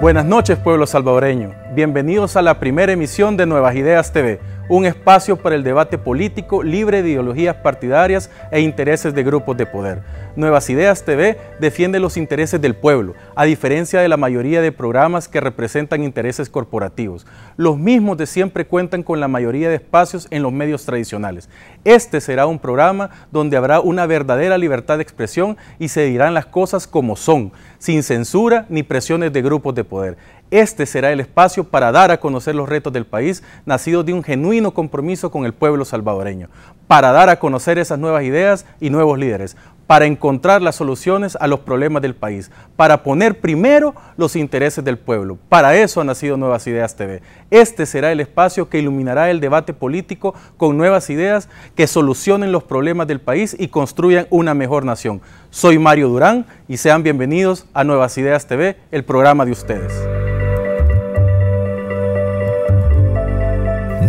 Buenas noches, pueblo salvadoreño. Bienvenidos a la primera emisión de Nuevas Ideas TV, un espacio para el debate político libre de ideologías partidarias e intereses de grupos de poder. Nuevas Ideas TV defiende los intereses del pueblo, a diferencia de la mayoría de programas que representan intereses corporativos. Los mismos de siempre cuentan con la mayoría de espacios en los medios tradicionales. Este será un programa donde habrá una verdadera libertad de expresión y se dirán las cosas como son, sin censura ni presiones de grupos de poder. Este será el espacio para dar a conocer los retos del país, nacidos de un genuino compromiso con el pueblo salvadoreño, para dar a conocer esas nuevas ideas y nuevos líderes, para encontrar las soluciones a los problemas del país, para poner primero los intereses del pueblo. Para eso ha nacido Nuevas Ideas TV. Este será el espacio que iluminará el debate político con nuevas ideas que solucionen los problemas del país y construyan una mejor nación. Soy Mario Durán y sean bienvenidos a Nuevas Ideas TV, el programa de ustedes.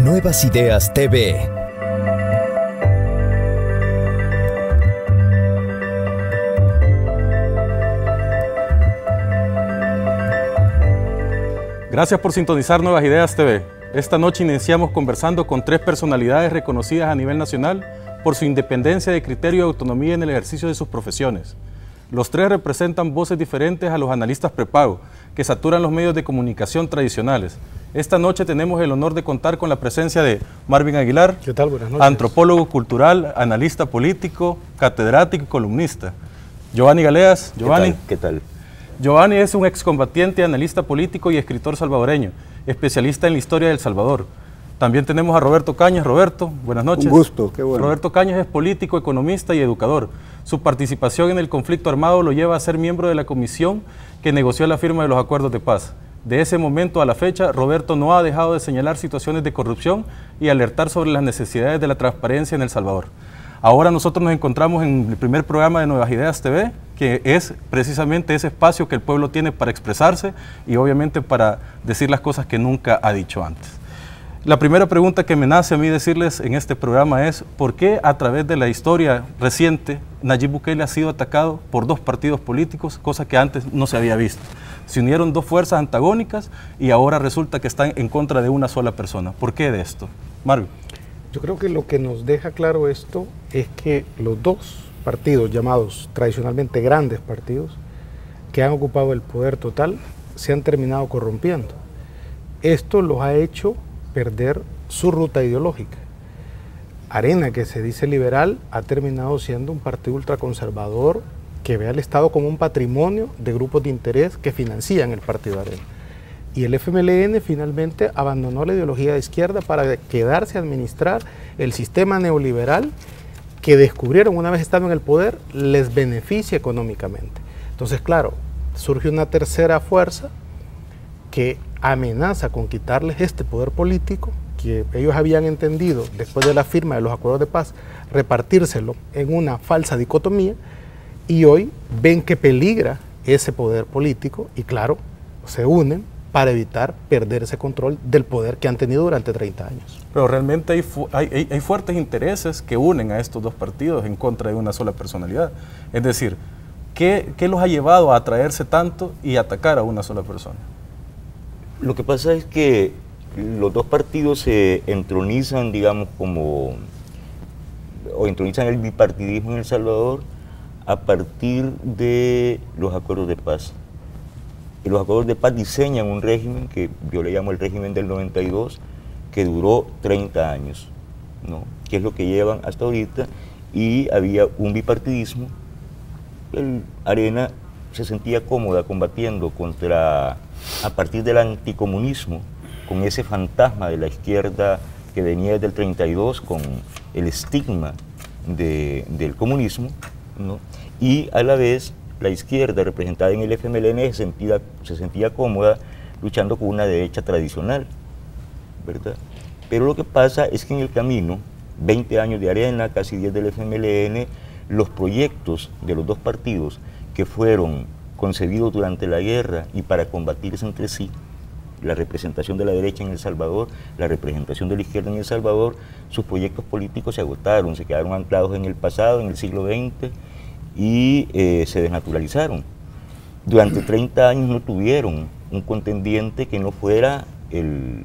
Nuevas Ideas TV. Gracias por sintonizar Nuevas Ideas TV. Esta noche iniciamos conversando con tres personalidades reconocidas a nivel nacional por su independencia de criterio y autonomía en el ejercicio de sus profesiones. Los tres representan voces diferentes a los analistas prepago, que saturan los medios de comunicación tradicionales. Esta noche tenemos el honor de contar con la presencia de Marvin Aguilar. ¿Qué tal? Buenas noches. Antropólogo cultural, analista político, catedrático y columnista. Giovanni Galeas. Giovanni. ¿Qué tal? Giovanni es un excombatiente, analista político y escritor salvadoreño, especialista en la historia de El Salvador. También tenemos a Roberto Cañas. Roberto, buenas noches. Un gusto, qué bueno. Roberto Cañas es político, economista y educador. Su participación en el conflicto armado lo lleva a ser miembro de la comisión que negoció la firma de los acuerdos de paz. De ese momento a la fecha, Roberto no ha dejado de señalar situaciones de corrupción y alertar sobre las necesidades de la transparencia en El Salvador. Ahora nosotros nos encontramos en el primer programa de Nuevas Ideas TV, que es precisamente ese espacio que el pueblo tiene para expresarse y obviamente para decir las cosas que nunca ha dicho antes. La primera pregunta que me nace a mí decirles en este programa es ¿por qué a través de la historia reciente Nayib Bukele ha sido atacado por dos partidos políticos, cosa que antes no se había visto? Se unieron dos fuerzas antagónicas y ahora resulta que están en contra de una sola persona. ¿Por qué de esto? Marvin. Yo creo que lo que nos deja claro esto es que los dos partidos llamados tradicionalmente grandes partidos que han ocupado el poder total se han terminado corrompiendo. Esto los ha hecho perder su ruta ideológica. Arena, que se dice liberal, ha terminado siendo un partido ultraconservador que ve al Estado como un patrimonio de grupos de interés que financian el partido Arena. Y el FMLN finalmente abandonó la ideología de izquierda para quedarse a administrar el sistema neoliberal que descubrieron una vez estando en el poder les beneficia económicamente. Entonces, claro, surge una tercera fuerza que amenaza con quitarles este poder político que ellos habían entendido después de la firma de los acuerdos de paz, repartírselo en una falsa dicotomía y hoy ven que peligra ese poder político y claro, se unen para evitar perder ese control del poder que han tenido durante 30 años. Pero realmente hay fuertes intereses que unen a estos dos partidos en contra de una sola personalidad. Es decir, ¿qué los ha llevado a atraerse tanto y atacar a una sola persona? Lo que pasa es que los dos partidos se entronizan, digamos, entronizan el bipartidismo en El Salvador a partir de los acuerdos de paz. Y los acuerdos de paz diseñan un régimen que yo le llamo el régimen del 92, que duró 30 años, ¿no? Que es lo que llevan hasta ahorita, y había un bipartidismo. El Arena se sentía cómoda combatiendo a partir del anticomunismo, con ese fantasma de la izquierda que venía desde el 32, con el estigma del comunismo, ¿no? Y a la vez la izquierda representada en el FMLN se sentía cómoda luchando con una derecha tradicional, ¿verdad? Pero lo que pasa es que en el camino, 20 años de Arena, casi 10 del FMLN, los proyectos de los dos partidos que fueron concebidos durante la guerra y para combatirse entre sí, la representación de la derecha en El Salvador, la representación de la izquierda en El Salvador, sus proyectos políticos se agotaron, se quedaron anclados en el pasado, en el siglo XX, y se desnaturalizaron. Durante 30 años no tuvieron un contendiente que no fuera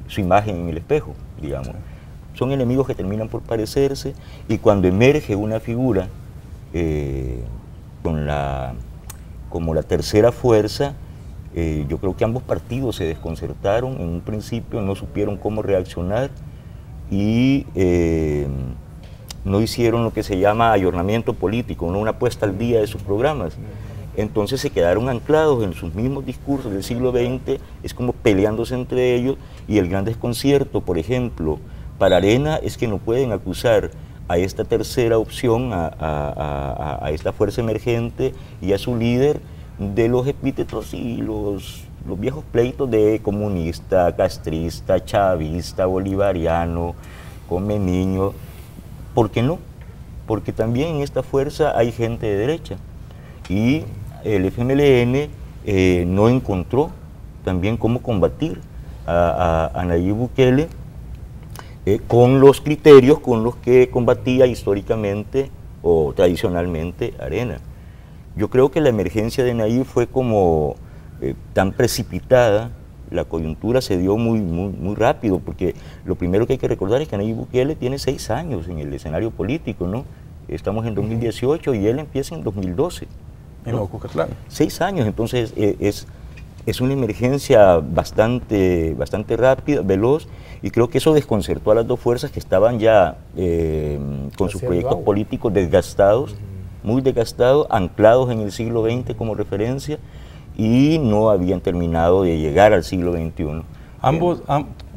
su imagen en el espejo, digamos. Son enemigos que terminan por parecerse, y cuando emerge una figura como la tercera fuerza, yo creo que ambos partidos se desconcertaron. En un principio no supieron cómo reaccionar y no hicieron lo que se llama ayornamiento político, no una puesta al día de sus programas. Entonces se quedaron anclados en sus mismos discursos del siglo XX, es como peleándose entre ellos, y el gran desconcierto, por ejemplo, para Arena es que no pueden acusar a esta tercera opción, a esta fuerza emergente y a su líder de los epítetos y los viejos pleitos de comunista, castrista, chavista, bolivariano, come niño. ¿Por qué no? Porque también en esta fuerza hay gente de derecha, y el FMLN no encontró también cómo combatir a Nayib Bukele con los criterios con los que combatía históricamente o tradicionalmente Arena. Yo creo que la emergencia de Nayib fue como tan precipitada, la coyuntura se dio muy rápido, porque lo primero que hay que recordar es que Nayib Bukele tiene 6 años en el escenario político, ¿no? Estamos en 2018 y él empieza en 2012. En Ocotlán. 6 años, entonces es una emergencia bastante rápida, veloz, y creo que eso desconcertó a las dos fuerzas que estaban ya con sus proyectos políticos desgastados, muy desgastados, anclados en el siglo XX como referencia, y no habían terminado de llegar al siglo XXI. Ambos,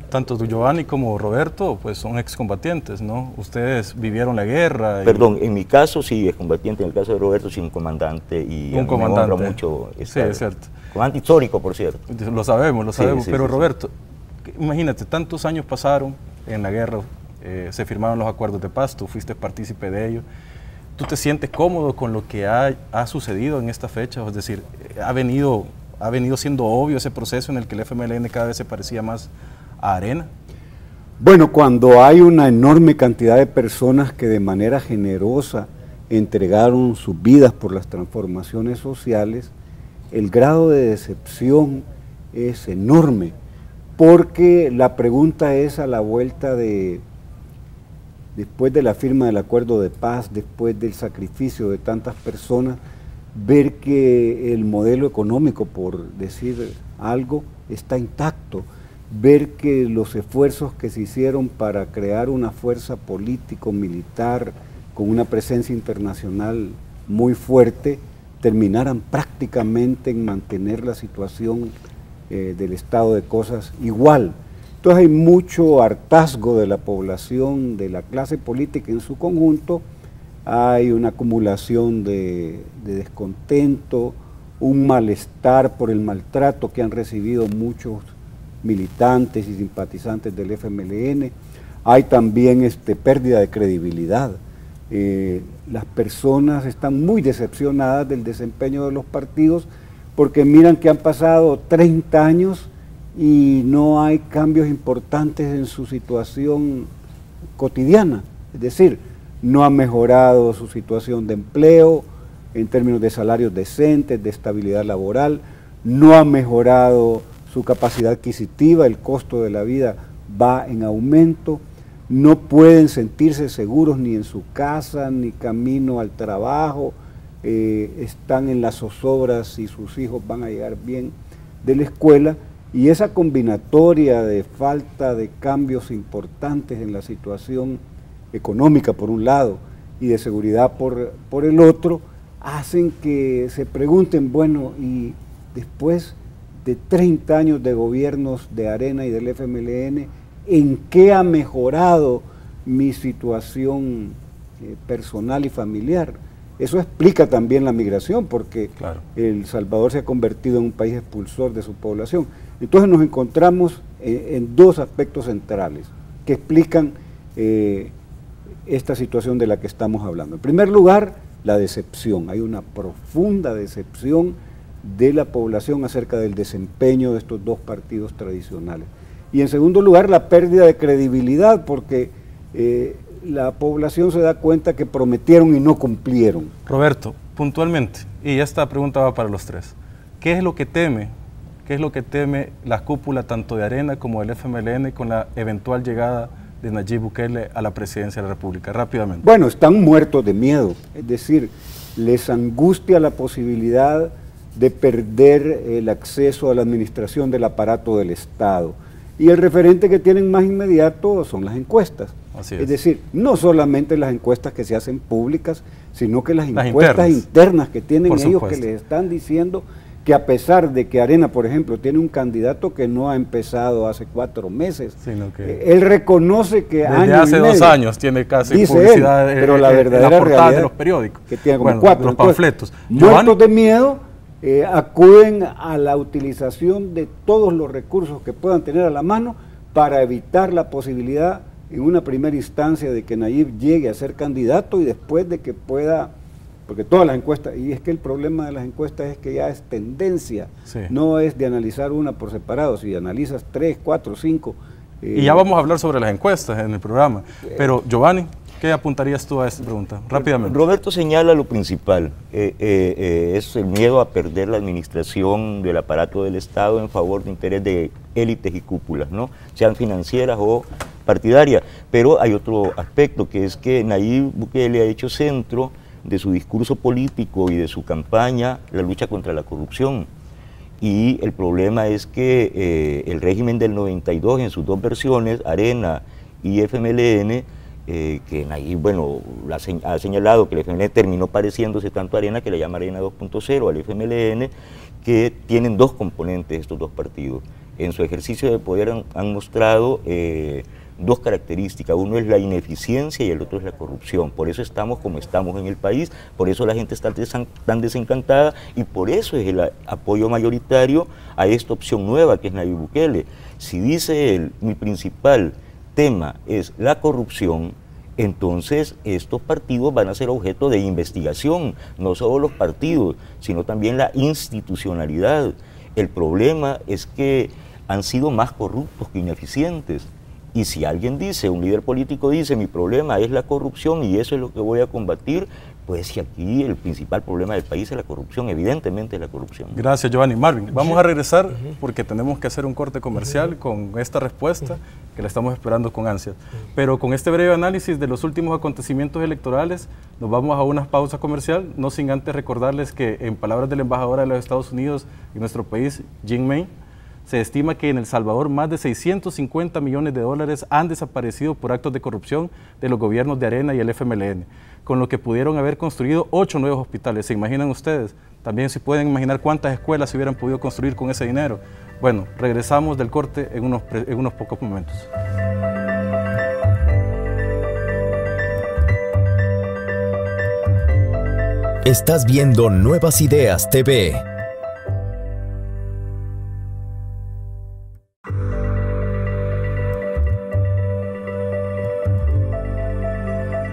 tanto Giovanni como Roberto, pues son excombatientes, ¿no? Ustedes vivieron la guerra. Perdón, en mi caso sí, excombatiente, en el caso de Roberto sí, un comandante, y un comandante. Me honra mucho sí, es cierto. Comandante histórico, por cierto. Lo sabemos, sí, pero sí, Roberto, imagínate, tantos años pasaron en la guerra, se firmaron los acuerdos de paz, tú fuiste partícipe de ellos. ¿Tú te sientes cómodo con lo que ha sucedido en esta fecha? Es decir, ha venido siendo obvio ese proceso en el que el FMLN cada vez se parecía más a Arena. Bueno, cuando hay una enorme cantidad de personas que de manera generosa entregaron sus vidas por las transformaciones sociales, el grado de decepción es enorme, porque la pregunta es a la vuelta después de la firma del acuerdo de paz, después del sacrificio de tantas personas, ver que el modelo económico, por decir algo, está intacto, ver que los esfuerzos que se hicieron para crear una fuerza político-militar con una presencia internacional muy fuerte, terminaran prácticamente en mantener la situación del estado de cosas igual. Entonces hay mucho hartazgo de la población, de la clase política en su conjunto, hay una acumulación de descontento, un malestar por el maltrato que han recibido muchos militantes y simpatizantes del FMLN, hay también pérdida de credibilidad. Las personas están muy decepcionadas del desempeño de los partidos porque miran que han pasado 30 años y no hay cambios importantes en su situación cotidiana, es decir, no ha mejorado su situación de empleo en términos de salarios decentes, de estabilidad laboral, no ha mejorado su capacidad adquisitiva, el costo de la vida va en aumento, no pueden sentirse seguros ni en su casa, ni camino al trabajo, están en las zozobras si sus hijos van a llegar bien de la escuela, y esa combinatoria de falta de cambios importantes en la situación económica por un lado y de seguridad por el otro, hacen que se pregunten, bueno, y después de 30 años de gobiernos de Arena y del FMLN, ¿en qué ha mejorado mi situación personal y familiar? Eso explica también la migración, porque claro, El Salvador se ha convertido en un país expulsor de su población. Entonces nos encontramos en dos aspectos centrales que explican esta situación de la que estamos hablando. En primer lugar, la decepción. Hay una profunda decepción de la población acerca del desempeño de estos dos partidos tradicionales. Y en segundo lugar, la pérdida de credibilidad, porque la población se da cuenta que prometieron y no cumplieron. Roberto, puntualmente, y esta pregunta va para los tres, ¿qué es lo que teme ¿Qué es lo que teme la cúpula tanto de Arena como del FMLN con la eventual llegada de Nayib Bukele a la presidencia de la República? Rápidamente. Bueno, están muertos de miedo, es decir, les angustia la posibilidad de perder el acceso a la administración del aparato del Estado. Y el referente que tienen más inmediato son las encuestas. Así es decir, no solamente las encuestas que se hacen públicas, sino que las encuestas internas que tienen ellos, que les están diciendo que a pesar de que Arena, por ejemplo, tiene un candidato que no ha empezado hace 4 meses, sino que él reconoce que desde hace 2 años tiene casi dice publicidad él, pero la verdadera en la portada realidad de los periódicos, que tiene como 4 los panfletos. Muertos de miedo, acuden a la utilización de todos los recursos que puedan tener a la mano para evitar la posibilidad en una primera instancia de que Nayib llegue a ser candidato y después de que pueda, porque todas las encuestas, y es que el problema de las encuestas es que ya es tendencia, no es de analizar una por separado, si analizas 3, 4, 5. Y ya vamos a hablar sobre las encuestas en el programa, pero Giovanni, ¿qué apuntarías tú a esta pregunta? Rápidamente. Roberto señala lo principal, es el miedo a perder la administración del aparato del Estado en favor de interés de élites y cúpulas, ¿no? Sean financieras o partidarias. Pero hay otro aspecto, que es que Nayib Bukele ha hecho centro de su discurso político y de su campaña la lucha contra la corrupción. Y el problema es que el régimen del 92, en sus 2 versiones, Arena y FMLN, que Nayib, bueno, ha señalado que el FMLN terminó pareciéndose tanto a Arena que le llama Arena 2.0 al FMLN, que tienen 2 componentes estos 2 partidos. En su ejercicio de poder han mostrado 2 características, uno es la ineficiencia y el otro es la corrupción. Por eso estamos como estamos en el país, por eso la gente está tan desencantada y por eso es el apoyo mayoritario a esta opción nueva que es Nayib Bukele. Si dice él, mi principal tema es la corrupción, entonces estos partidos van a ser objeto de investigación, no solo los partidos, sino también la institucionalidad. El problema es que han sido más corruptos que ineficientes. Y si alguien dice, un líder político dice, mi problema es la corrupción y eso es lo que voy a combatir, pues si aquí el principal problema del país es la corrupción, evidentemente es la corrupción. Gracias, Giovanni. Marvin, vamos a regresar porque tenemos que hacer un corte comercial con esta respuesta que la estamos esperando con ansias. Pero con este breve análisis de los últimos acontecimientos electorales, nos vamos a una pausa comercial, no sin antes recordarles que, en palabras de la embajadora de los Estados Unidos en nuestro país, Jean May, se estima que en El Salvador más de 650 millones de dólares han desaparecido por actos de corrupción de los gobiernos de Arena y el FMLN, con lo que pudieron haber construido 8 nuevos hospitales. ¿Se imaginan ustedes? También se pueden imaginar cuántas escuelas se hubieran podido construir con ese dinero. Bueno, regresamos del corte en unos pocos momentos. Estás viendo Nuevas Ideas TV.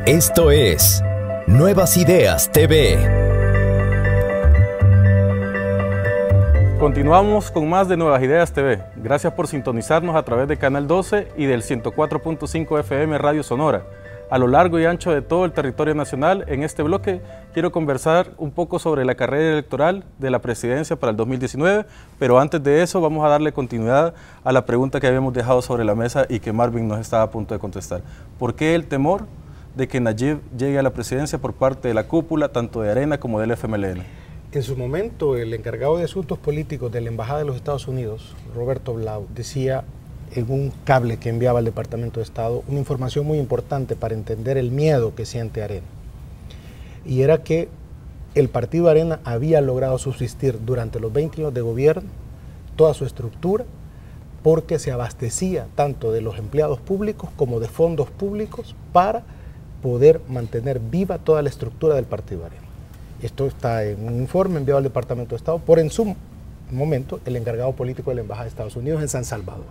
Esto es Nuevas Ideas TV. Continuamos con más de Nuevas Ideas TV. Gracias por sintonizarnos a través de Canal 12 y del 104.5 FM Radio Sonora. A lo largo y ancho de todo el territorio nacional, en este bloque quiero conversar un poco sobre la carrera electoral de la presidencia para el 2019, pero antes de eso vamos a darle continuidad a la pregunta que habíamos dejado sobre la mesa y que Marvin nos estaba a punto de contestar. ¿Por qué el temor de que Nayib llegue a la presidencia por parte de la cúpula, tanto de Arena como del FMLN? En su momento, el encargado de asuntos políticos de la Embajada de los Estados Unidos, Roberto Blau, decía en un cable que enviaba al Departamento de Estado una información muy importante para entender el miedo que siente Arena. Y era que el partido Arena había logrado subsistir durante los 20 años de gobierno, toda su estructura, porque se abastecía tanto de los empleados públicos como de fondos públicos para poder mantener viva toda la estructura del partido Arena. Esto está en un informe enviado al Departamento de Estado por, en su momento, el encargado político de la Embajada de Estados Unidos en San Salvador.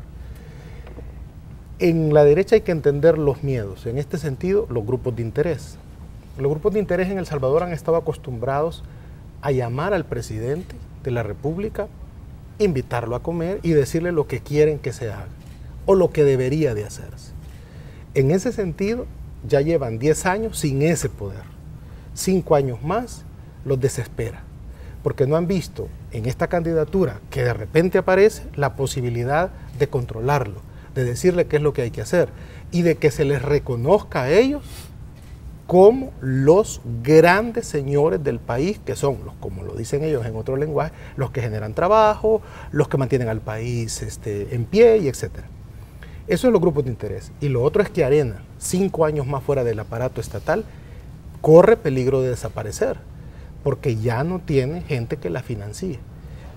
En la derecha hay que entender los miedos, en este sentido, los grupos de interés. Los grupos de interés en El Salvador han estado acostumbrados a llamar al presidente de la República, invitarlo a comer y decirle lo que quieren que se haga o lo que debería de hacerse. En ese sentido, ya llevan 10 años sin ese poder. 5 años más los desespera. porque no han visto en esta candidatura que de repente aparece la posibilidad de controlarlo, de decirle qué es lo que hay que hacer y de que se les reconozca a ellos como los grandes señores del país, que son, como lo dicen ellos en otro lenguaje, los que generan trabajo, los que mantienen al país en pie y etcétera. Eso es los grupos de interés. Y lo otro es que Arena, 5 años más fuera del aparato estatal, corre peligro de desaparecer, porque ya no tiene gente que la financie.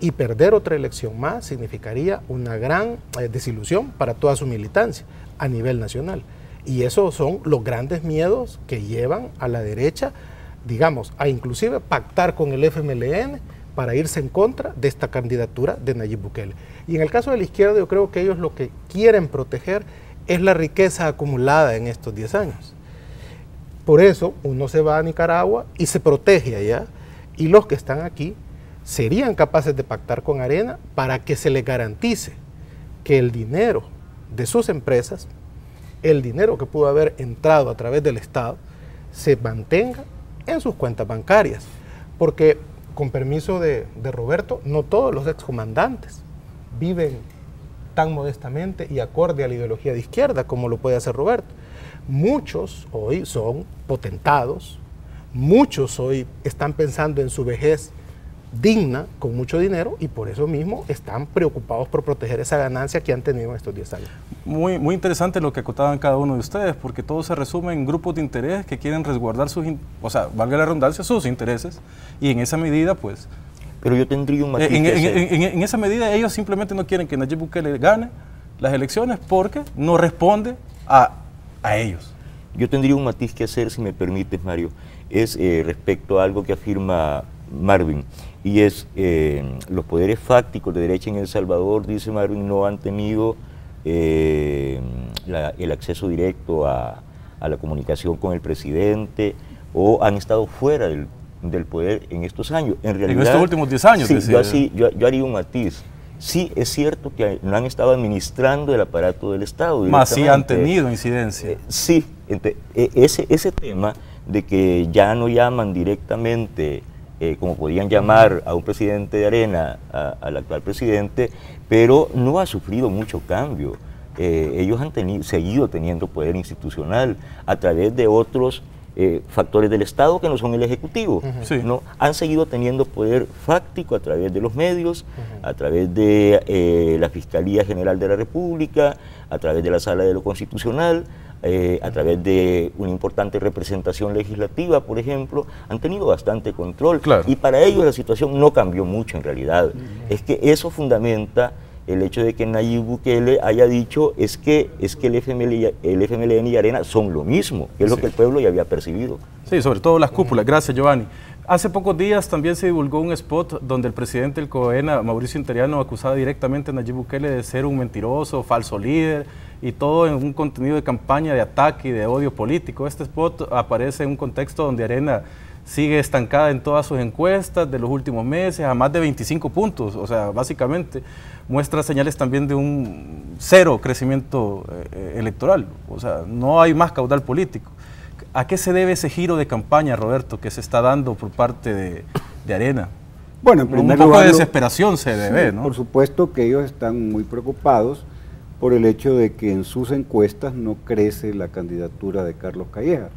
Y perder otra elección más significaría una gran desilusión para toda su militancia a nivel nacional. Y esos son los grandes miedos que llevan a la derecha, digamos, a inclusive pactar con el FMLN para irse en contra de esta candidatura de Nayib Bukele. Y en el caso de la izquierda, yo creo que ellos lo que quieren proteger es la riqueza acumulada en estos 10 años. Por eso uno se va a Nicaragua y se protege allá, y los que están aquí serían capaces de pactar con Arena para que se les garantice que el dinero de sus empresas, el dinero que pudo haber entrado a través del Estado, se mantenga en sus cuentas bancarias. Porque, con permiso de Roberto, no todos los excomandantes viven tan modestamente y acorde a la ideología de izquierda como lo puede hacer Roberto. Muchos hoy son potentados, muchos hoy están pensando en su vejez digna, con mucho dinero, y por eso mismo están preocupados por proteger esa ganancia que han tenido en estos 10 años. Muy interesante lo que acotaban cada uno de ustedes, porque todo se resume en grupos de interés que quieren resguardar sus, o sea, valga la redundancia, sus intereses, y en esa medida, pues... Pero yo tendría un matiz en esa medida ellos simplemente no quieren que Nayib Bukele gane las elecciones porque no responde a ellos. Yo tendría un matiz que hacer, si me permites, Mario, es respecto a algo que afirma Marvin, y es los poderes fácticos de derecha en El Salvador, dice Marvin, no han tenido el acceso directo a la comunicación con el presidente, o han estado fuera del poder en estos años. En realidad, en estos últimos 10 años. Sí, yo haría un matiz. Sí, es cierto que no han estado administrando el aparato del Estado. Más sí han tenido incidencia. Sí, ese tema de que ya no llaman directamente, como podían llamar a un presidente de Arena, al actual presidente, pero no ha sufrido mucho cambio. Ellos han seguido teniendo poder institucional a través de otros factores del Estado que no son el Ejecutivo. Sí. ¿no? Han seguido teniendo poder fáctico a través de los medios, a través de la Fiscalía General de la República, a través de la Sala de lo Constitucional, a través de una importante representación legislativa, por ejemplo. Han tenido bastante control. Claro. Y para ellos la situación no cambió mucho en realidad. Es que eso fundamenta el hecho de que Nayib Bukele haya dicho es que el FMLN y Arena son lo mismo, que es lo que el pueblo ya había percibido. Sí, sobre todo las cúpulas. Gracias, Giovanni. Hace pocos días también se divulgó un spot donde el presidente del COENA, Mauricio Interiano, acusaba directamente a Nayib Bukele de ser un mentiroso, falso líder, y todo en un contenido de campaña de ataque y de odio político. Este spot aparece en un contexto donde Arena sigue estancada en todas sus encuestas de los últimos meses, a más de 25 puntos, o sea, básicamente muestra señales también de un cero crecimiento electoral, o sea, no hay más caudal político. ¿A qué se debe ese giro de campaña, Roberto, que se está dando por parte de Arena? Bueno, en primer lugar, un poco de lugar, desesperación se debe, ¿no? Por supuesto que ellos están muy preocupados por el hecho de que en sus encuestas no crece la candidatura de Carlos Calleja.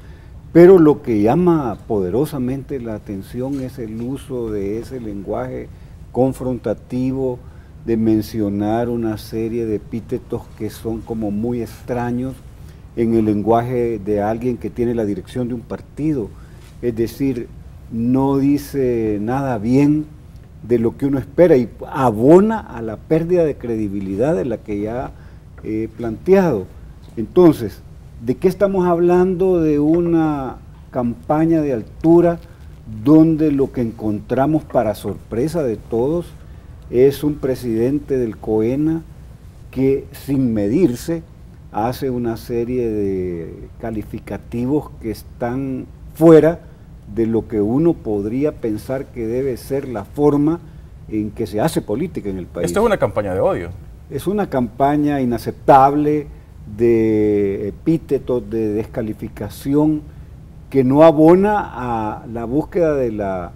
Pero lo que llama poderosamente la atención es el uso de ese lenguaje confrontativo, de mencionar una serie de epítetos que son como muy extraños en el lenguaje de alguien que tiene la dirección de un partido. Es decir, no dice nada bien de lo que uno espera y abona a la pérdida de credibilidad de la que ya he planteado. Entonces, ¿de qué estamos hablando? De una campaña de altura donde lo que encontramos, para sorpresa de todos, es un presidente del COENA que, sin medirse, hace una serie de calificativos que están fuera de lo que uno podría pensar que debe ser la forma en que se hace política en el país. Esto es una campaña de odio. Es una campaña inaceptable, de epítetos, de descalificación, que no abona a la búsqueda de la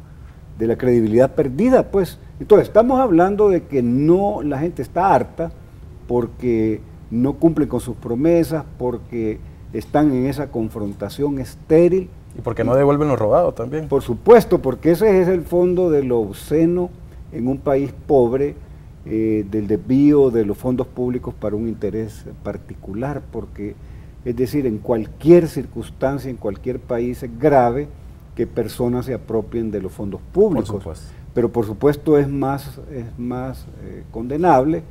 la credibilidad perdida, pues. Entonces, estamos hablando de que no, la gente está harta porque no cumplen con sus promesas, porque están en esa confrontación estéril. Y porque no devuelven lo robado también. Por supuesto, porque ese es el fondo de lo obsceno en un país pobre, del desvío de los fondos públicos para un interés particular, porque, es decir, en cualquier circunstancia, en cualquier país es grave que personas se apropien de los fondos públicos. Por supuesto. Pero por supuesto es más condenable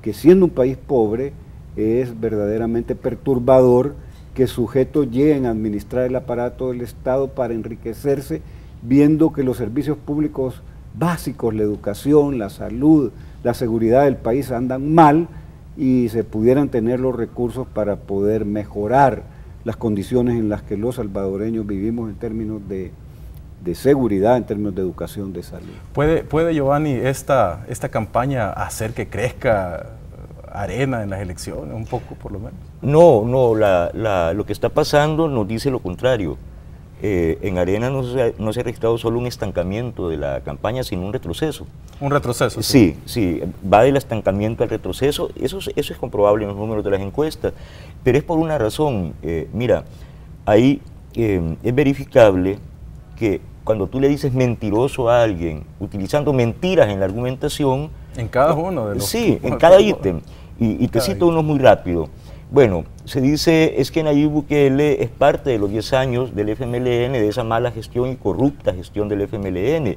que, siendo un país pobre, es verdaderamente perturbador que sujetos lleguen a administrar el aparato del Estado para enriquecerse, viendo que los servicios públicos básicos, la educación, la salud, la seguridad del país andan mal, y se pudieran tener los recursos para poder mejorar las condiciones en las que los salvadoreños vivimos en términos de seguridad, en términos de educación, de salud. ¿Puede Giovanni, esta campaña hacer que crezca Arena en las elecciones, un poco por lo menos? No, lo que está pasando nos dice lo contrario. En Arena no se ha registrado solo un estancamiento de la campaña, sino un retroceso. ¿Un retroceso? Sí, va del estancamiento al retroceso. Eso es comprobable en los números de las encuestas, pero es por una razón. Mira, ahí es verificable que cuando tú le dices mentiroso a alguien, utilizando mentiras en la argumentación... En cada uno de los... Sí, en cada ítem. Y te cito uno muy rápido. Bueno, se dice, es que Nayib Bukele es parte de los 10 años del FMLN, de esa mala gestión y corrupta gestión del FMLN,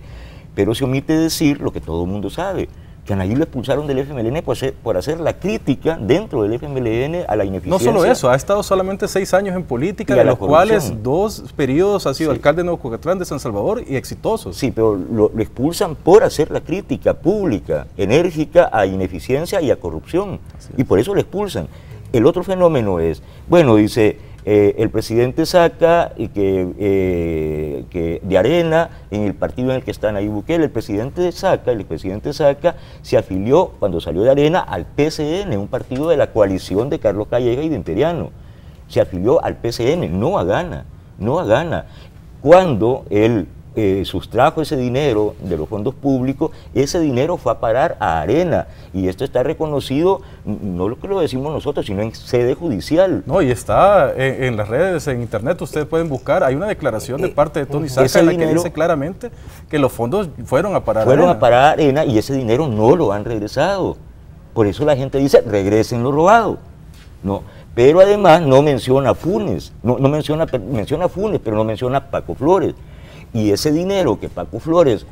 pero se omite decir lo que todo el mundo sabe, que a Nayib lo expulsaron del FMLN por hacer la crítica dentro del FMLN a la ineficiencia. No solo eso, ha estado solamente 6 años en política, de los cuales 2 periodos ha sido alcalde de Nuevo Cucatlán de San Salvador y exitosos. Sí, pero lo expulsan por hacer la crítica pública, enérgica a ineficiencia y a corrupción, y por eso lo expulsan. El otro fenómeno es, bueno, dice, el presidente saca que de Arena, en el partido en el que está Nayib Bukele, el expresidente Saca se afilió cuando salió de Arena al PCN, un partido de la coalición de Carlos Calleja y de Interiano. Se afilió al PCN, no a Gana. Cuando él sustrajo ese dinero de los fondos públicos, ese dinero fue a parar a Arena, y esto está reconocido, no lo que lo decimos nosotros, sino en sede judicial. No, y está en las redes, en internet, ustedes pueden buscar, hay una declaración de parte de Tony Saca en la que dice claramente que los fondos fueron a parar a Arena, y ese dinero no lo han regresado. Por eso la gente dice, regresen lo robado. No, pero además no menciona a Funes, menciona a Funes, pero no menciona a Paco Flores. Y ese dinero que Paco Flores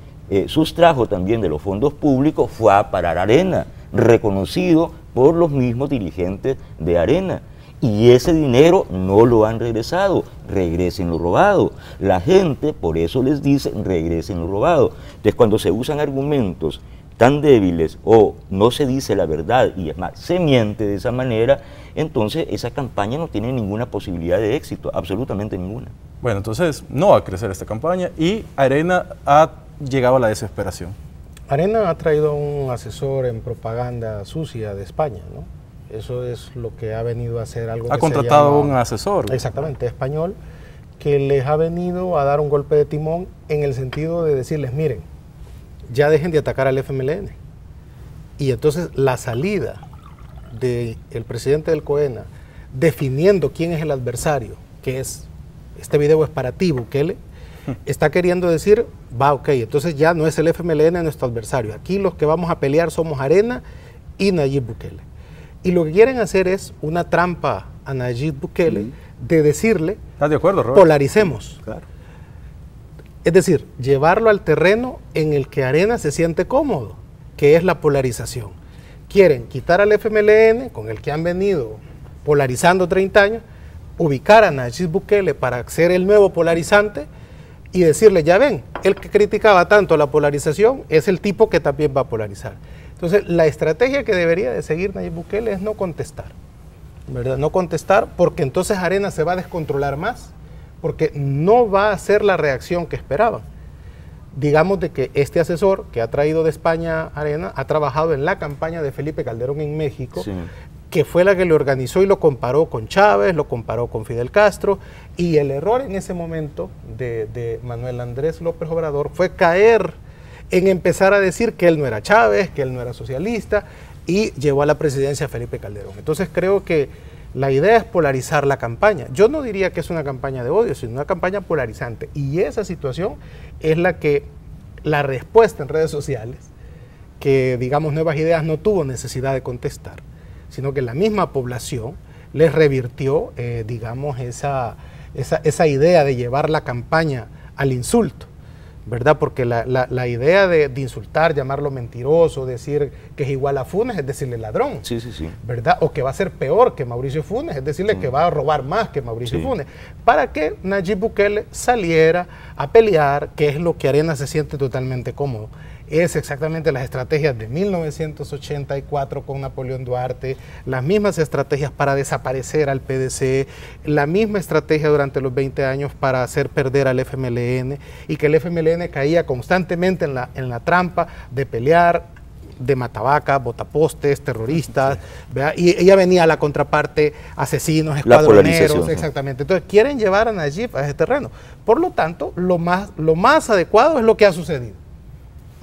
sustrajo también de los fondos públicos fue a parar a Arena, reconocido por los mismos dirigentes de Arena. Y ese dinero no lo han regresado, regresen lo robado. La gente por eso les dice, regresen lo robado. Entonces, cuando se usan argumentos tan débiles o no se dice la verdad y es más, se miente de esa manera, entonces esa campaña no tiene ninguna posibilidad de éxito, absolutamente ninguna. Bueno, entonces no va a crecer esta campaña y Arena ha llegado a la desesperación. Arena ha traído un asesor en propaganda sucia de España, ¿no? Eso es lo que ha venido a hacer algo. Ha contratado un asesor. Exactamente, español, que les ha venido a dar un golpe de timón en el sentido de decirles, miren, ya dejen de atacar al FMLN. Y entonces la salida del presidente del COENA definiendo quién es el adversario, que es, este video es para ti, Bukele, está queriendo decir, ok, entonces ya no es el FMLN nuestro adversario, aquí los que vamos a pelear somos Arena y Nayib Bukele. Y lo que quieren hacer es una trampa a Nayib Bukele de decirle, ¿estás de acuerdo, Robert? Polaricemos. Claro. Es decir, llevarlo al terreno en el que Arena se siente cómodo, que es la polarización. Quieren quitar al FMLN, con el que han venido polarizando 30 años, ubicar a Nayib Bukele para ser el nuevo polarizante y decirle, ya ven, el que criticaba tanto la polarización es el tipo que también va a polarizar. Entonces, la estrategia que debería de seguir Nayib Bukele es no contestar, ¿verdad? No contestar, porque entonces Arena se va a descontrolar más, porque no va a ser la reacción que esperaban. Digamos de que este asesor que ha traído de España Arena ha trabajado en la campaña de Felipe Calderón en México, que fue la que le organizó y lo comparó con Chávez, lo comparó con Fidel Castro, y el error en ese momento de Manuel Andrés López Obrador fue caer en empezar a decir que él no era Chávez, que él no era socialista, y llevó a la presidencia a Felipe Calderón. Entonces creo que la idea es polarizar la campaña. Yo no diría que es una campaña de odio, sino una campaña polarizante. Y esa situación es la respuesta en redes sociales, que digamos Nuevas Ideas no tuvo necesidad de contestar, sino que la misma población les revirtió, digamos, esa idea de llevar la campaña al insulto, ¿verdad? Porque la idea de insultar, llamarlo mentiroso, decir que es igual a Funes, es decirle ladrón, Sí, sí, sí. ¿verdad? O que va a ser peor que Mauricio Funes, es decirle que va a robar más que Mauricio Funes, para que Nayib Bukele saliera a pelear, que es lo que Arena se siente totalmente cómodo. Es exactamente las estrategias de 1984 con Napoleón Duarte, las mismas estrategias para desaparecer al PDC, la misma estrategia durante los 20 años para hacer perder al FMLN, y que el FMLN caía constantemente en la trampa de pelear, de matabacas, botapostes, terroristas, ¿verdad? Y ella venía a la contraparte, asesinos, escuadroneros, exactamente. Entonces quieren llevar a Nayib a ese terreno. Por lo tanto, lo más adecuado es lo que ha sucedido.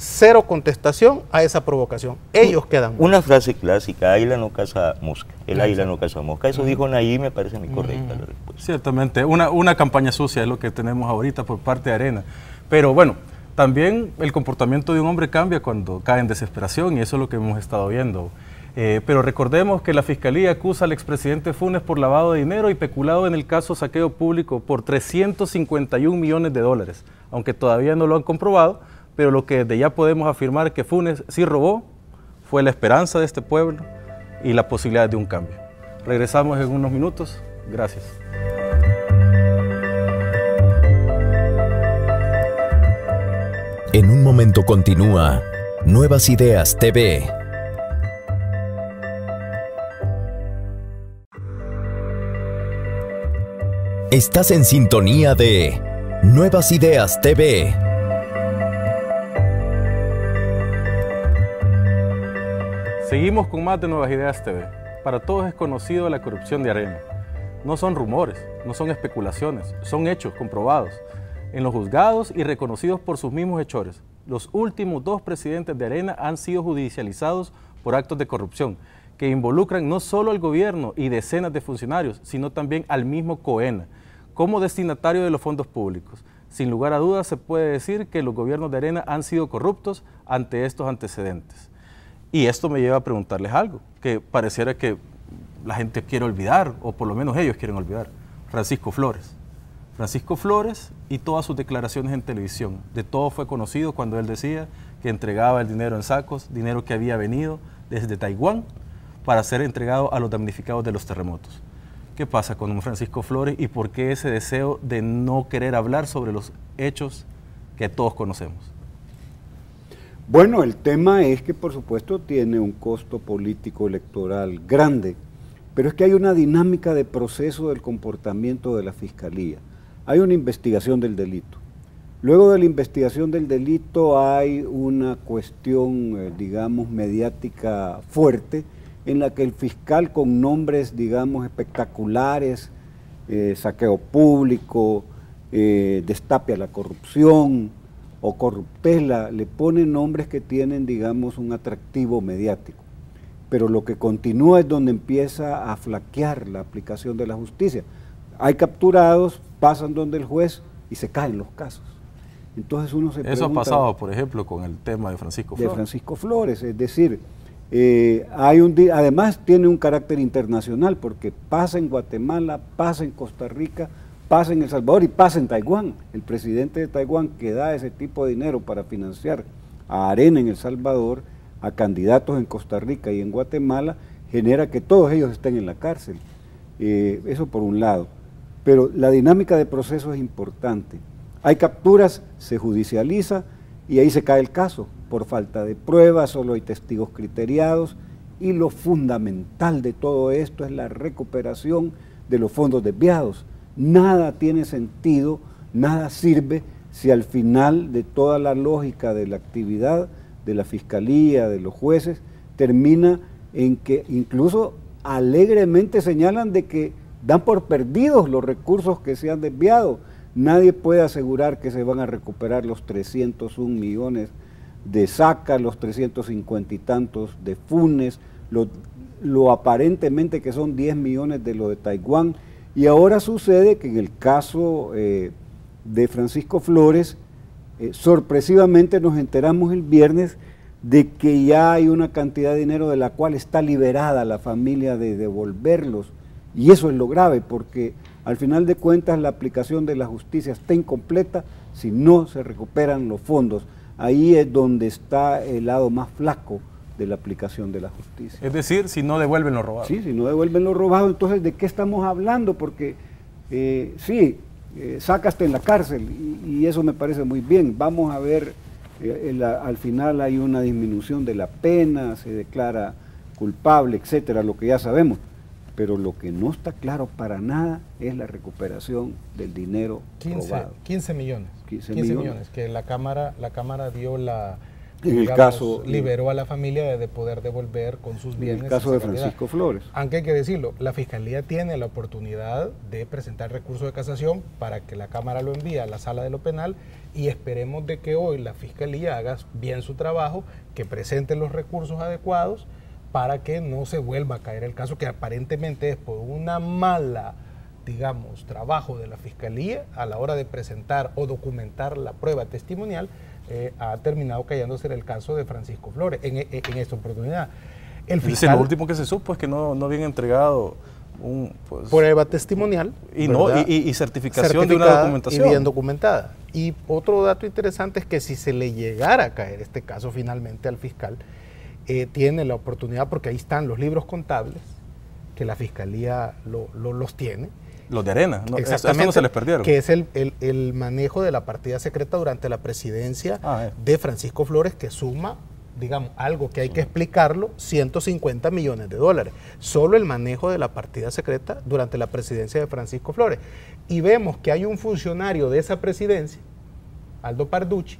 Cero contestación a esa provocación. Ellos quedan. Una frase clásica: águila no caza mosca. El águila no caza mosca. Eso dijo Nayib, me parece muy correcta la respuesta. Ciertamente, una campaña sucia es lo que tenemos ahorita por parte de Arena. Pero bueno, también el comportamiento de un hombre cambia cuando cae en desesperación, y eso es lo que hemos estado viendo. Pero recordemos que la Fiscalía acusa al expresidente Funes por lavado de dinero y peculado en el caso saqueo público por 351 millones de dólares, aunque todavía no lo han comprobado. Pero lo que desde ya podemos afirmar que Funes sí robó fue la esperanza de este pueblo y la posibilidad de un cambio. Regresamos en unos minutos. Gracias. En un momento continúa Nuevas Ideas TV. Estás en sintonía de Nuevas Ideas TV. Seguimos con más de Nuevas Ideas TV. Para todos es conocido la corrupción de Arena. No son rumores, no son especulaciones, son hechos comprobados en los juzgados y reconocidos por sus mismos hechores. Los últimos 2 presidentes de Arena han sido judicializados por actos de corrupción que involucran no solo al gobierno y decenas de funcionarios, sino también al mismo COENA, como destinatario de los fondos públicos. Sin lugar a dudas se puede decir que los gobiernos de Arena han sido corruptos ante estos antecedentes. Y esto me lleva a preguntarles algo, que pareciera que la gente quiere olvidar, o por lo menos ellos quieren olvidar. Francisco Flores. Francisco Flores y todas sus declaraciones en televisión. De todo fue conocido cuando él decía que entregaba el dinero en sacos, dinero que había venido desde Taiwán para ser entregado a los damnificados de los terremotos. ¿Qué pasa con un Francisco Flores y por qué ese deseo de no querer hablar sobre los hechos que todos conocemos? Bueno, el tema es que por supuesto tiene un costo político electoral grande, pero es que hay una dinámica de proceso del comportamiento de la Fiscalía. Hay una investigación del delito. Luego de la investigación del delito hay una cuestión, digamos, mediática fuerte, en la que el fiscal con nombres, digamos, espectaculares, saqueo público, destape a la corrupción, o corruptela, le ponen nombres que tienen, digamos, un atractivo mediático. Pero lo que continúa es donde empieza a flaquear la aplicación de la justicia. Hay capturados, pasan donde el juez y se caen los casos. Entonces uno se pregunta... Eso ha pasado, por ejemplo, con el tema de Francisco Flores. De Francisco Flores, es decir, además tiene un carácter internacional porque pasa en Guatemala, pasa en Costa Rica, pasa en El Salvador y pasa en Taiwán. El presidente de Taiwán, que da ese tipo de dinero para financiar a Arena en El Salvador, a candidatos en Costa Rica y en Guatemala, genera que todos ellos estén en la cárcel. Eso por un lado. Pero la dinámica de proceso es importante. Hay capturas, se judicializa y ahí se cae el caso. Por falta de pruebas, solo hay testigos criteriados, y lo fundamental de todo esto es la recuperación de los fondos desviados. Nada tiene sentido, nada sirve si al final de toda la lógica de la actividad de la Fiscalía, de los jueces, termina en que incluso alegremente señalan de que dan por perdidos los recursos que se han desviado. Nadie puede asegurar que se van a recuperar los 301 millones de Saca, los 350 y tantos de Funes, lo aparentemente que son 10 millones de lo de Taiwán, y ahora sucede que en el caso de Francisco Flores, sorpresivamente nos enteramos el viernes de que ya hay una cantidad de dinero de la cual está liberada la familia de devolverlos, y eso es lo grave, porque al final de cuentas la aplicación de la justicia está incompleta si no se recuperan los fondos. Ahí es donde está el lado más flaco de la aplicación de la justicia. Es decir, si no devuelven lo robado. Sí, si no devuelven lo robado, entonces ¿de qué estamos hablando? Porque Sacaste en la cárcel y eso me parece muy bien. Vamos a ver, al final hay una disminución de la pena, se declara culpable, etcétera, lo que ya sabemos. Pero lo que no está claro para nada es la recuperación del dinero robado. 15 millones. 15 millones que la Cámara dio liberó a la familia de poder devolver con sus bienes. En el caso de Francisco Flores. Aunque hay que decirlo, la Fiscalía tiene la oportunidad de presentar recurso de casación para que la Cámara lo envíe a la Sala de lo Penal, y esperemos de que hoy la Fiscalía haga bien su trabajo, que presente los recursos adecuados para que no se vuelva a caer el caso, que aparentemente es por una mala, digamos, trabajo de la Fiscalía a la hora de presentar o documentar la prueba testimonial, ha terminado cayéndose en el caso de Francisco Flores en esta oportunidad. El fiscal, lo último que se supo es que no habían entregado prueba testimonial y certificación de una documentación. Y bien documentada. Y otro dato interesante es que si se le llegara a caer este caso finalmente al fiscal, tiene la oportunidad, porque ahí están los libros contables, que la Fiscalía los tiene. Los de Arena, ¿no? Exactamente, no se les perdieron. Que es el manejo de la partida secreta durante la presidencia de Francisco Flores, que suma, digamos, algo que hay que explicarlo, 150 millones de dólares. Solo el manejo de la partida secreta durante la presidencia de Francisco Flores. Y vemos que hay un funcionario de esa presidencia, Aldo Parducci,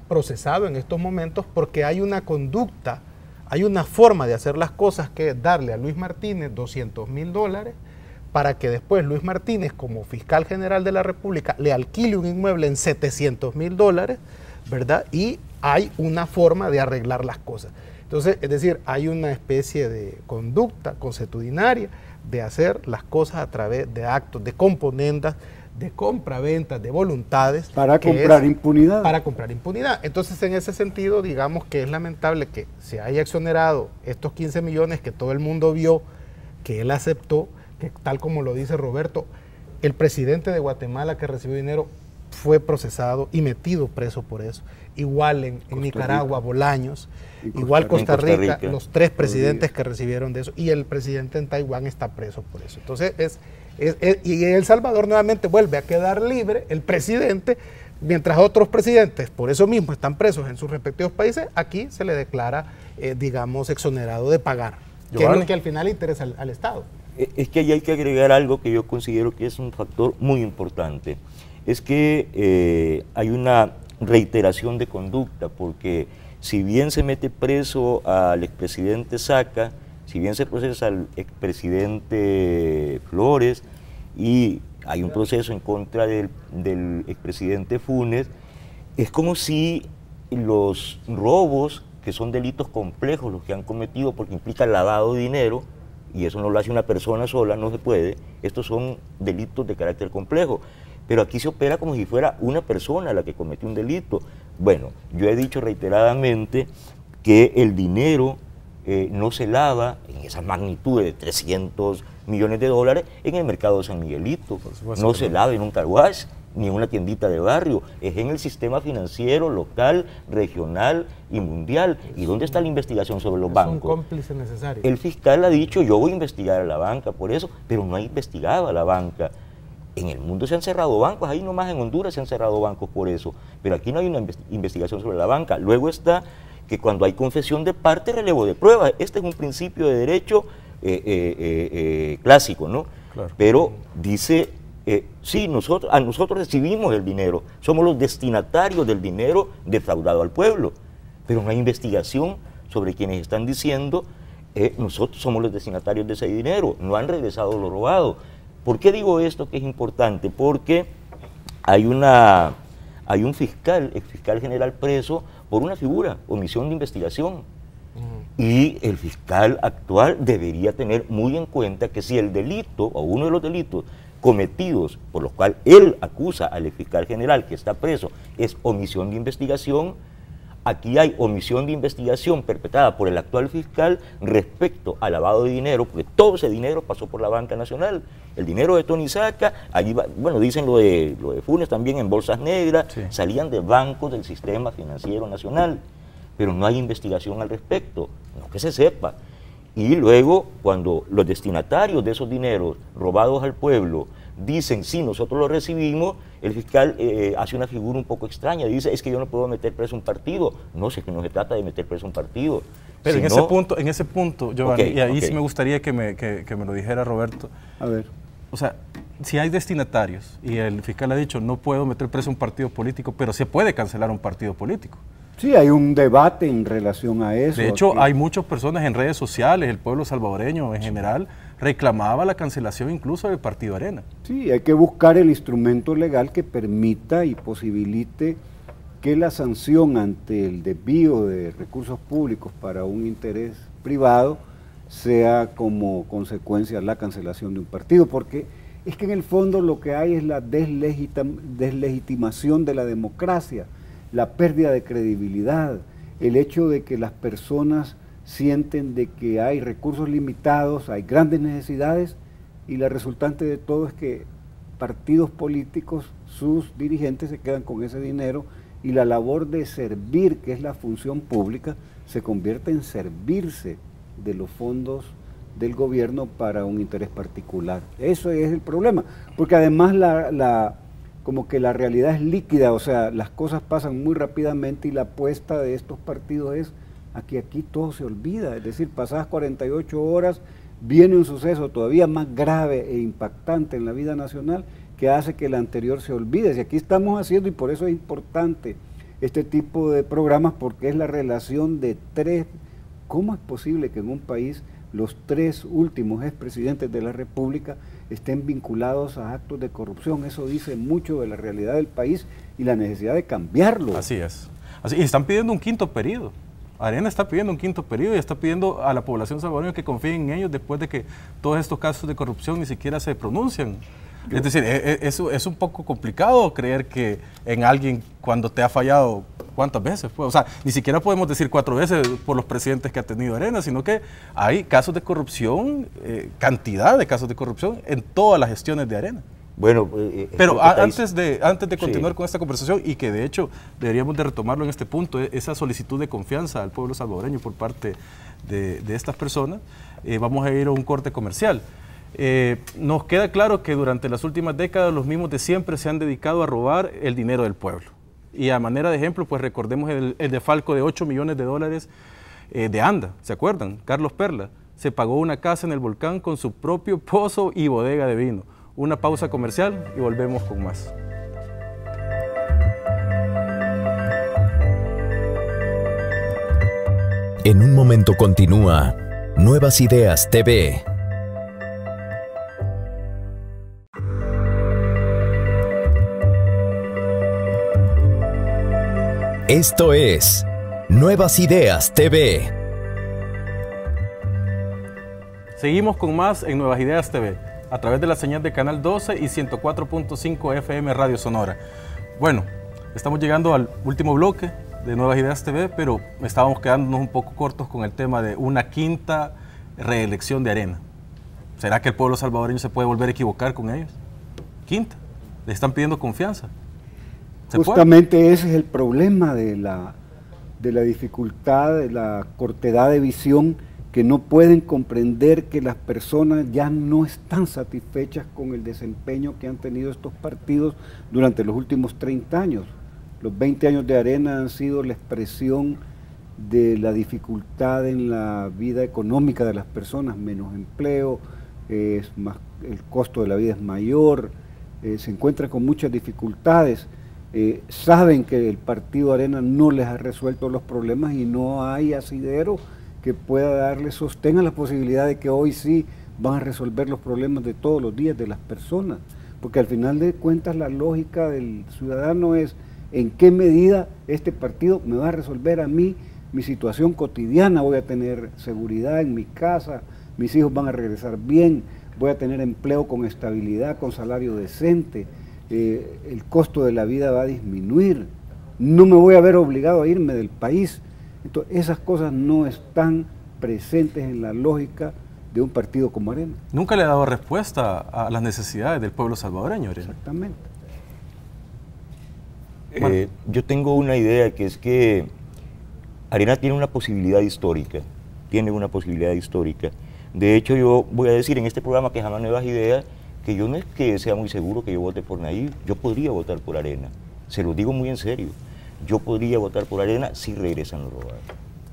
procesado en estos momentos porque hay una conducta, hay una forma de hacer las cosas, que es darle a Luis Martínez $200,000 para que después Luis Martínez, como fiscal general de la República, le alquile un inmueble en $700,000, ¿verdad? Y hay una forma de arreglar las cosas. Entonces, es decir, hay una especie de conducta consuetudinaria de hacer las cosas a través de actos, de componendas, de compra-ventas, de voluntades. Para comprar impunidad. Para comprar impunidad. Entonces, en ese sentido, digamos que es lamentable que se haya exonerado estos 15 millones que todo el mundo vio, que él aceptó, que tal como lo dice Roberto, el presidente de Guatemala que recibió dinero fue procesado y metido preso por eso. Igual en Nicaragua, Bolaños, igual Costa Rica, los 3 presidentes que recibieron de eso, y el presidente en Taiwán está preso por eso. Entonces, y El Salvador nuevamente vuelve a quedar libre el presidente, mientras otros presidentes por eso mismo están presos en sus respectivos países. Aquí se le declara, digamos, exonerado de pagar, que es lo que al final interesa al Estado. Es que ahí hay que agregar algo que yo considero que es un factor muy importante. Es que hay una reiteración de conducta, porque si bien se mete preso al expresidente Saca, si bien se procesa al expresidente Flores y hay un proceso en contra del expresidente Funes, es como si los robos, que son delitos complejos los que han cometido porque implican lavado de dinero, y eso no lo hace una persona sola, no se puede, estos son delitos de carácter complejo, pero aquí se opera como si fuera una persona la que cometió un delito. Bueno, yo he dicho reiteradamente que el dinero no se lava en esa magnitud de 300 millones de dólares en el mercado de San Miguelito, no se lava en un car wash, ni en una tiendita de barrio, es en el sistema financiero local, regional y mundial. ¿Y dónde está la investigación sobre los bancos? Es un cómplice necesario. El fiscal ha dicho, yo voy a investigar a la banca por eso, pero no ha investigado a la banca. En el mundo se han cerrado bancos, ahí nomás en Honduras se han cerrado bancos por eso, pero aquí no hay una investigación sobre la banca. Luego está que cuando hay confesión de parte, relevo de pruebas. Este es un principio de derecho clásico, ¿no? Claro. Pero dice... sí, nosotros recibimos el dinero, somos los destinatarios del dinero defraudado al pueblo, pero no hay investigación sobre quienes están diciendo nosotros somos los destinatarios de ese dinero, no han regresado lo robado. ¿Por qué digo esto que es importante? Porque hay un fiscal, el fiscal general preso por una figura, omisión de investigación. Y el fiscal actual debería tener muy en cuenta que si el delito, o uno de los delitos cometidos por los cuales él acusa al fiscal general que está preso, es omisión de investigación, aquí hay omisión de investigación perpetrada por el actual fiscal respecto al lavado de dinero, porque todo ese dinero pasó por la banca nacional. El dinero de Tony Saca, allí va, bueno, dicen lo de Funes también en bolsas negras, sí, salían de bancos del sistema financiero nacional, pero no hay investigación al respecto, no que se sepa. Y luego, cuando los destinatarios de esos dineros robados al pueblo dicen, sí, nosotros lo recibimos, el fiscal hace una figura un poco extraña, dice, es que yo no puedo meter preso un partido. No, si es que no se trata de meter preso un partido. Pero si en ese punto, Giovanni, y ahí sí me gustaría que me lo dijera Roberto. A ver. O sea, si hay destinatarios, y el fiscal ha dicho, no puedo meter preso un partido político, pero se puede cancelar un partido político. Sí, hay un debate en relación a eso. De hecho, hay muchas personas en redes sociales, el pueblo salvadoreño en general, reclamaba la cancelación incluso del Partido Arena. Sí, hay que buscar el instrumento legal que permita y posibilite que la sanción ante el desvío de recursos públicos para un interés privado sea como consecuencia la cancelación de un partido, porque es que en el fondo lo que hay es la deslegitimación de la democracia, la pérdida de credibilidad, el hecho de que las personas sienten de que hay recursos limitados, hay grandes necesidades, y la resultante de todo es que partidos políticos, sus dirigentes se quedan con ese dinero, y la labor de servir, que es la función pública, se convierte en servirse de los fondos del gobierno para un interés particular. Eso es el problema, porque además como que la realidad es líquida, o sea, las cosas pasan muy rápidamente, y la apuesta de estos partidos es aquí todo se olvida, es decir, pasadas 48 horas viene un suceso todavía más grave e impactante en la vida nacional que hace que el anterior se olvide. Y aquí estamos haciendo, y por eso es importante este tipo de programas, porque es la relación de tres. ¿Cómo es posible que en un país los tres últimos expresidentes de la República estén vinculados a actos de corrupción? Eso dice mucho de la realidad del país y la necesidad de cambiarlo. Así es. Y están pidiendo un quinto periodo. Arena está pidiendo un quinto periodo y está pidiendo a la población salvadoreña que confíe en ellos después de que todos estos casos de corrupción ni siquiera se pronuncian. Es decir, es un poco complicado creer que en alguien cuando te ha fallado, ¿cuántas veces? O sea, ni siquiera podemos decir 4 veces por los presidentes que ha tenido Arena, sino que hay casos de corrupción, cantidad de casos de corrupción en todas las gestiones de Arena. Bueno, pero antes de continuar con esta conversación, y que de hecho deberíamos de retomarlo en este punto, esa solicitud de confianza al pueblo salvadoreño por parte de estas personas, vamos a ir a un corte comercial. Nos queda claro que durante las últimas décadas los mismos de siempre se han dedicado a robar el dinero del pueblo. Y a manera de ejemplo, pues recordemos el defalco de $8 millones de ANDA, ¿se acuerdan? Carlos Perla se pagó una casa en el volcán con su propio pozo y bodega de vino. Una pausa comercial y volvemos con más. En un momento continúa Nuevas Ideas TV. Esto es Nuevas Ideas TV. Seguimos con más en Nuevas Ideas TV, a través de la señal de Canal 12 y 104.5 FM Radio Sonora. Bueno, estamos llegando al último bloque de Nuevas Ideas TV, pero estábamos quedándonos un poco cortos con el tema de una quinta reelección de Arena. ¿Será que el pueblo salvadoreño se puede volver a equivocar con ellos? Quinta, le están pidiendo confianza. Justamente ese es el problema de la dificultad, de la cortedad de visión, que no pueden comprender que las personas ya no están satisfechas con el desempeño que han tenido estos partidos durante los últimos 30 años. Los 20 años de Arena han sido la expresión de la dificultad en la vida económica de las personas, menos empleo, el costo de la vida es mayor, se encuentra con muchas dificultades. Saben que el partido Arena no les ha resuelto los problemas y no hay asidero que pueda darle sostén a la posibilidad de que hoy sí van a resolver los problemas de todos los días de las personas, porque al final de cuentas la lógica del ciudadano es en qué medida este partido me va a resolver a mí mi situación cotidiana. Voy a tener seguridad en mi casa, mis hijos van a regresar bien, voy a tener empleo con estabilidad, con salario decente, el costo de la vida va a disminuir, no me voy a ver obligado a irme del país. Entonces, esas cosas no están presentes en la lógica de un partido como Arena. Nunca le ha dado respuesta a las necesidades del pueblo salvadoreño, Arena. Exactamente. Yo tengo una idea, que es que Arena tiene una posibilidad histórica, De hecho, yo voy a decir en este programa que se llama Nuevas Ideas, que yo no es que sea muy seguro que yo vote por Nayib, yo podría votar por Arena, se lo digo muy en serio, yo podría votar por Arena si regresan los robados.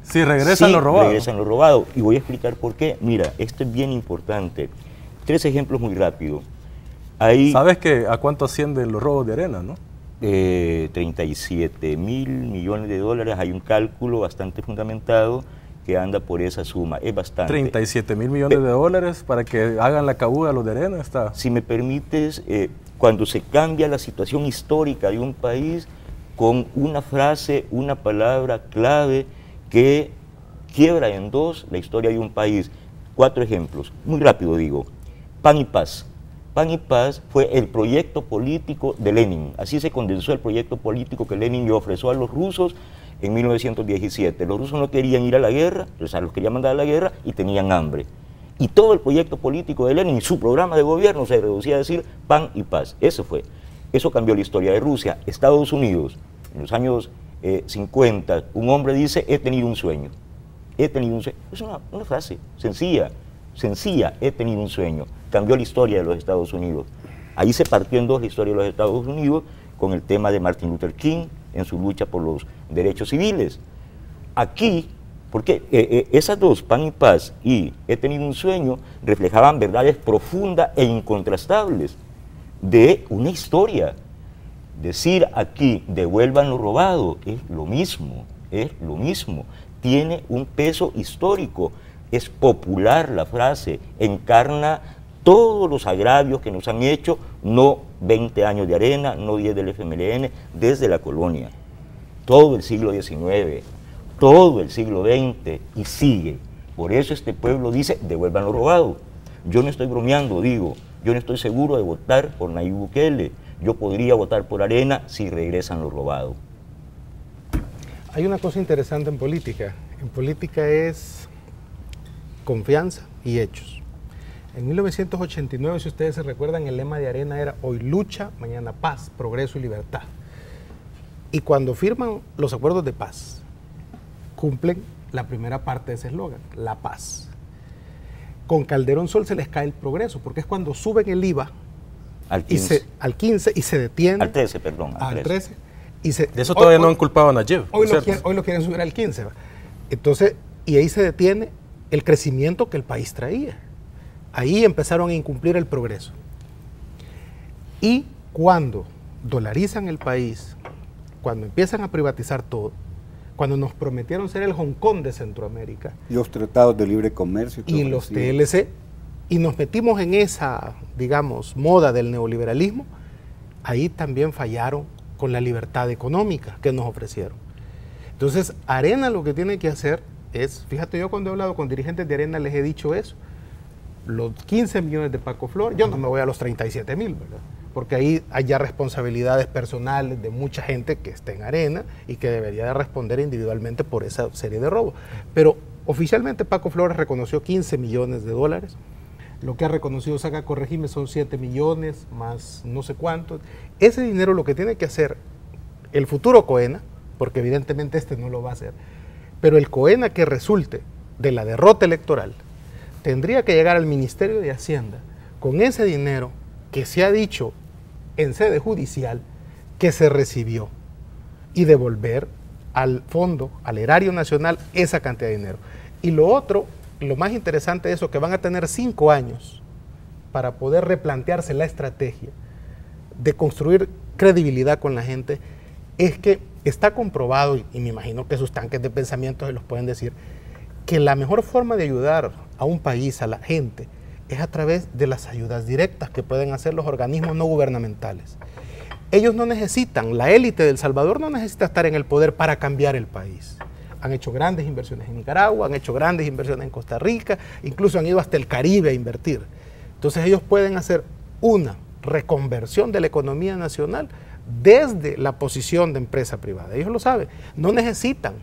Si regresan los robados. Regresan los robados, y voy a explicar por qué. Mira, esto es bien importante. 3 ejemplos muy rápidos. ¿Sabes a cuánto ascienden los robos de Arena, no? 37 mil millones de dólares, hay un cálculo bastante fundamentado que anda por esa suma, es bastante. 37 mil millones de dólares para que hagan la cabuda a los de Arena, está. Si me permites, cuando se cambia la situación histórica de un país con una frase, una palabra clave que quiebra en dos la historia de un país. 4 ejemplos, muy rápido digo. Pan y Paz. Pan y Paz fue el proyecto político de Lenin. Así se condensó el proyecto político que Lenin le ofreció a los rusos en 1917. Los rusos no querían ir a la guerra, o sea, los querían mandar a la guerra y tenían hambre. Y todo el proyecto político de Lenin, su programa de gobierno, se reducía a decir pan y paz. Eso fue. Eso cambió la historia de Rusia. Estados Unidos, en los años 50, un hombre dice, he tenido un sueño. He tenido un sueño. Es una frase sencilla, he tenido un sueño. Cambió la historia de los Estados Unidos. Ahí se partió en dos la historia de los Estados Unidos con el tema de Martin Luther King en su lucha por los derechos civiles. Aquí, porque esas dos, pan y paz y he tenido un sueño, reflejaban verdades profundas e incontrastables de una historia. Decir aquí, devuelvan lo robado, es lo mismo, tiene un peso histórico, es popular la frase, encarna todos los agravios que nos han hecho, no 20 años de Arena, no 10 del FMLN, desde la colonia, todo el siglo XIX, todo el siglo XX y sigue. Por eso este pueblo dice, devuelvan lo robado. Yo no estoy bromeando, digo, yo no estoy seguro de votar por Nayib Bukele, yo podría votar por Arena si regresan lo robado. Hay una cosa interesante en política es confianza y hechos. En 1989, si ustedes se recuerdan, el lema de Arena era hoy lucha, mañana paz, progreso y libertad. Y cuando firman los acuerdos de paz, cumplen la primera parte de ese eslogan, la paz. Con Calderón Sol se les cae el progreso, porque es cuando suben el IVA al 15 y se detiene. Al 13, perdón. Al 13. De eso todavía no han culpado a Nayib. Hoy lo quieren subir al 15. Entonces, y ahí se detiene el crecimiento que el país traía. Ahí empezaron a incumplir el progreso. Y cuando dolarizan el país, cuando empiezan a privatizar todo, cuando nos prometieron ser el Hong Kong de Centroamérica. Los tratados de libre comercio. Y los TLC, y nos metimos en esa, digamos, moda del neoliberalismo, ahí también fallaron con la libertad económica que nos ofrecieron. Entonces, Arena lo que tiene que hacer es, fíjate, yo cuando he hablado con dirigentes de Arena les he dicho eso, los 15 millones de Paco Flor, yo no me voy a los 37,000, ¿verdad? Porque ahí hay ya responsabilidades personales de mucha gente que está en Arena y que debería de responder individualmente por esa serie de robos. Pero oficialmente Paco Flores reconoció 15 millones de dólares. Lo que ha reconocido Saca Corregime son 7 millones más no sé cuántos. Ese dinero lo que tiene que hacer el futuro COENA, porque evidentemente este no lo va a hacer, pero el COENA que resulte de la derrota electoral tendría que llegar al Ministerio de Hacienda con ese dinero que se ha dicho en sede judicial que se recibió y devolver al fondo, al erario nacional, esa cantidad de dinero. Y lo otro, lo más interesante de eso, que van a tener 5 años para poder replantearse la estrategia de construir credibilidad con la gente, es que está comprobado, y me imagino que sus tanques de pensamiento se los pueden decir, que la mejor forma de ayudar a un país, a la gente, es a través de las ayudas directas que pueden hacer los organismos no gubernamentales. ellos no necesitan, la élite de El Salvador no necesita estar en el poder para cambiar el país. Han hecho grandes inversiones en Nicaragua, han hecho grandes inversiones en Costa Rica, incluso han ido hasta el Caribe a invertir. Entonces ellos pueden hacer una reconversión de la economía nacional desde la posición de empresa privada. Ellos lo saben, no necesitan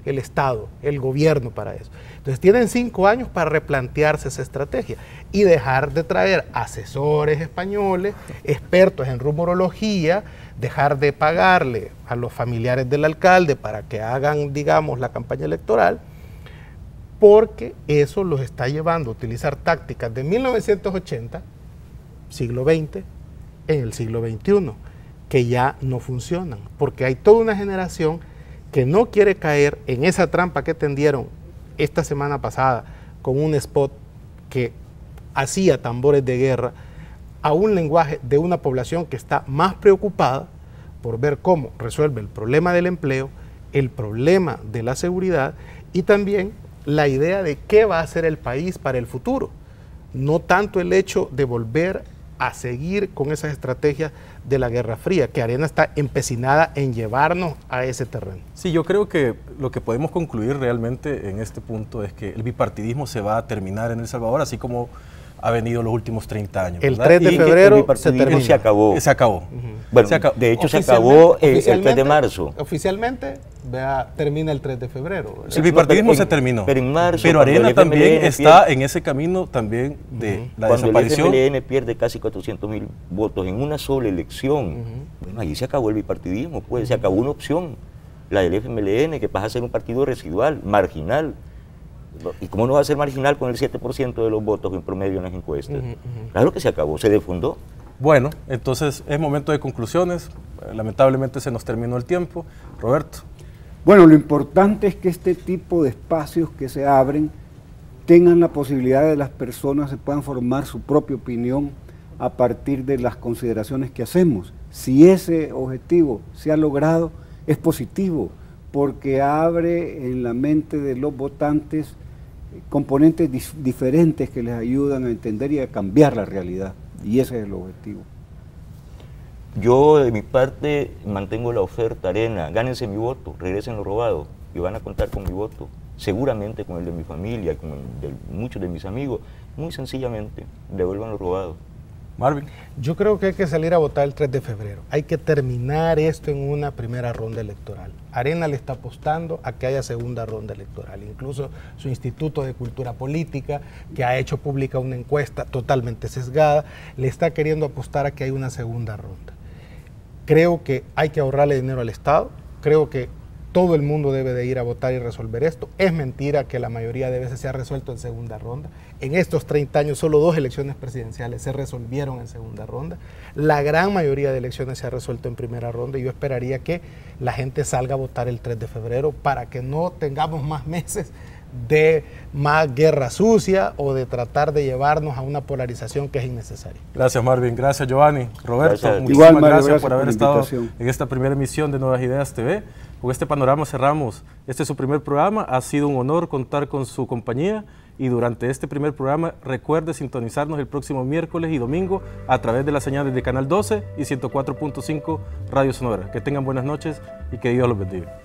el Estado, el gobierno para eso. Entonces tienen 5 años para replantearse esa estrategia y dejar de traer asesores españoles, expertos en rumorología, dejar de pagarle a los familiares del alcalde para que hagan, digamos, la campaña electoral, porque eso los está llevando a utilizar tácticas de 1980, siglo XX, en el siglo XXI, que ya no funcionan, porque hay toda una generación que no quiere caer en esa trampa que tendieron esta semana pasada con un spot que hacía tambores de guerra a un lenguaje de una población que está más preocupada por ver cómo resuelve el problema del empleo, el problema de la seguridad y también la idea de qué va a hacer el país para el futuro. No tanto el hecho de volver a seguir con esas estrategias de la Guerra Fría, que Arena está empecinada en llevarnos a ese terreno. Sí, yo creo que lo que podemos concluir realmente en este punto es que el bipartidismo se va a terminar en El Salvador, así como ha venido los últimos 30 años. El ¿verdad? 3 de febrero se termina. Se acabó. Se acabó. Bueno, de hecho se acabó el 3 de marzo. Oficialmente, termina el 3 de febrero. El bipartidismo se terminó. Pero en marzo. Pero Arena también está en ese camino también de la desaparición. Cuando el FMLN pierde casi 400,000 votos en una sola elección, bueno, ahí se acabó el bipartidismo, pues se acabó una opción, la del FMLN, que pasa a ser un partido residual, marginal. ¿Y cómo no va a ser marginal con el 7% de los votos en promedio en las encuestas? Claro que se acabó, se defundó. Bueno, entonces es momento de conclusiones. Lamentablemente se nos terminó el tiempo. Roberto. Bueno, lo importante es que este tipo de espacios que se abren tengan la posibilidad de las personas se puedan formar su propia opinión a partir de las consideraciones que hacemos. Si ese objetivo se ha logrado, es positivo, porque abre en la mente de los votantes componentes diferentes que les ayudan a entender y a cambiar la realidad, y ese es el objetivo. Yo de mi parte mantengo la oferta, Arena, gánense mi voto, regresen lo robado y van a contar con mi voto, seguramente con el de mi familia, con el de muchos de mis amigos, muy sencillamente, devuelvan lo robado. Marvin. Yo creo que hay que salir a votar el 3 de febrero. Hay que terminar esto en una primera ronda electoral. Arena le está apostando a que haya segunda ronda electoral. Incluso su Instituto de Cultura Política, que ha hecho pública una encuesta totalmente sesgada, le está queriendo apostar a que haya una segunda ronda. Creo que hay que ahorrarle dinero al Estado. Creo que todo el mundo debe de ir a votar y resolver esto. Es mentira que la mayoría de veces se ha resuelto en segunda ronda. En estos 30 años solo 2 elecciones presidenciales se resolvieron en segunda ronda. La gran mayoría de elecciones se ha resuelto en primera ronda y yo esperaría que la gente salga a votar el 3 de febrero para que no tengamos más meses de más guerra sucia o de tratar de llevarnos a una polarización que es innecesaria. Gracias, Marvin. Gracias, Giovanni. Roberto, gracias. muchísimas Igual, Mario, gracias por haber estado invitación. en esta primera emisión de Nuevas Ideas TV. Con este panorama cerramos este es su primer programa. Ha sido un honor contar con su compañía y durante este primer programa recuerde sintonizarnos el próximo miércoles y domingo a través de las señales de Canal 12 y 104.5 Radio Sonora. Que tengan buenas noches y que Dios los bendiga.